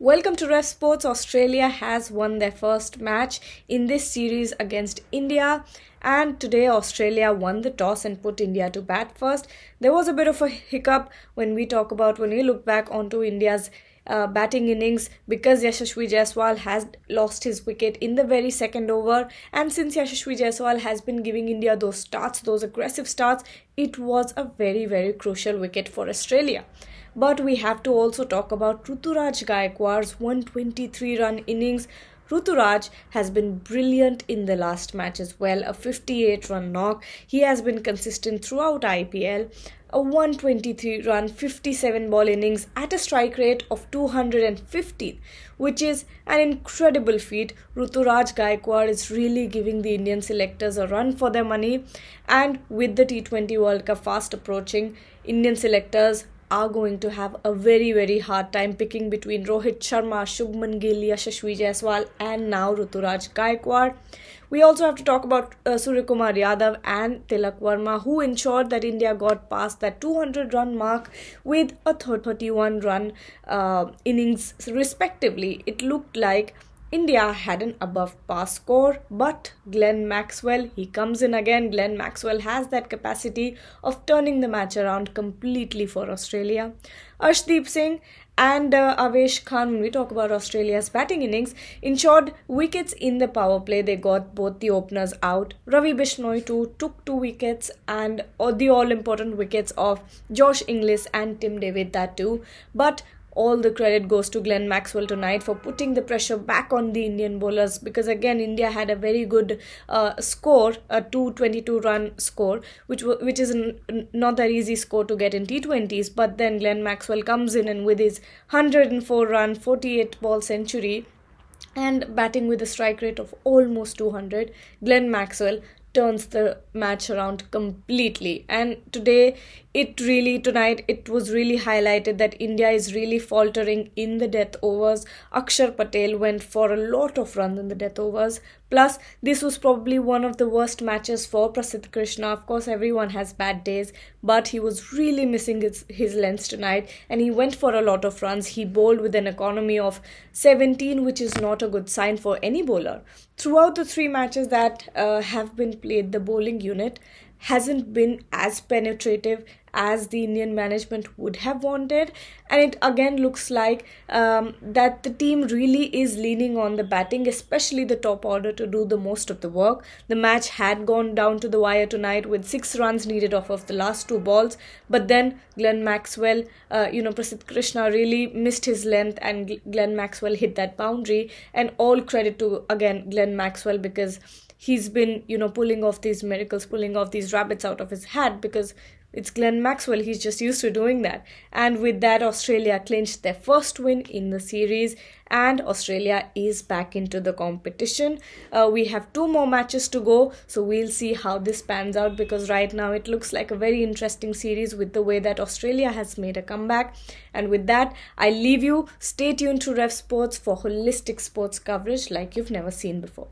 Welcome to Revsportz. Australia has won their first match in this series against India, and today Australia won the toss and put India to bat first. There was a bit of a hiccup when we look back onto India's batting innings, because Yashasvi Jaiswal has lost his wicket in the very second over, and since Yashasvi Jaiswal has been giving India those aggressive starts, it was a very crucial wicket for Australia. But we have to also talk about Ruturaj Gaikwad's 123-run innings. Ruturaj has been brilliant in the last match as well, a 58-run knock. He has been consistent throughout IPL. A 123-run, 57-ball innings at a strike rate of 250, which is an incredible feat. Ruturaj Gaikwad is really giving the Indian selectors a run for their money. And with the T20 World Cup fast approaching, Indian selectors are going to have a very hard time picking between Rohit Sharma, Shubman Gill, Yashasvi Jaiswal and now Ruturaj Gaikwad. We also have to talk about Suryakumar Yadav and Tilak Verma, who ensured that India got past that 200-run mark with a 31-run innings respectively. It looked like India had an above par score, but Glenn Maxwell, he comes in again. Glenn Maxwell has that capacity of turning the match around completely for Australia. Arshdeep Singh and Avesh Khan, when we talk about Australia's batting innings, ensured wickets in the power play. They got both the openers out. Ravi Bishnoi too took 2 wickets, and the all-important wickets of Josh Inglis and Tim David, that too. But all the credit goes to Glenn Maxwell tonight for putting the pressure back on the Indian bowlers, because again India had a very good score, a 222-run score, which is not that easy score to get in T20s. But then Glenn Maxwell comes in, and with his 104-run, 48-ball century and batting with a strike rate of almost 200, Glenn Maxwell turns the match around completely. And tonight it was really highlighted that India is really faltering in the death overs. Akshar Patel went for a lot of runs in the death overs. Plus, this was probably one of the worst matches for Prasidh Krishna. Of course, everyone has bad days, but he was really missing his length tonight, and he went for a lot of runs. He bowled with an economy of 17, which is not a good sign for any bowler. Throughout the 3 matches that have been played, the bowling unit hasn't been as penetrative as the Indian management would have wanted, and it again looks like that the team really is leaning on the batting, especially the top order, to do the most of the work. The match had gone down to the wire tonight with 6 runs needed off of the last 2 balls, but then Glenn Maxwell, Prasidh Krishna really missed his length, and Glenn Maxwell hit that boundary. And all credit to again Glenn Maxwell, because he's been pulling off these miracles, pulling off these rabbits out of his hat, because it's Glenn Maxwell. He's just used to doing that. And with that, Australia clinched their first win in the series, and Australia is back into the competition. We have 2 more matches to go, so we'll see how this pans out, because right now it looks like a very interesting series with the way that Australia has made a comeback. And with that, I leave you. Stay tuned to Revsportz for holistic sports coverage like you've never seen before.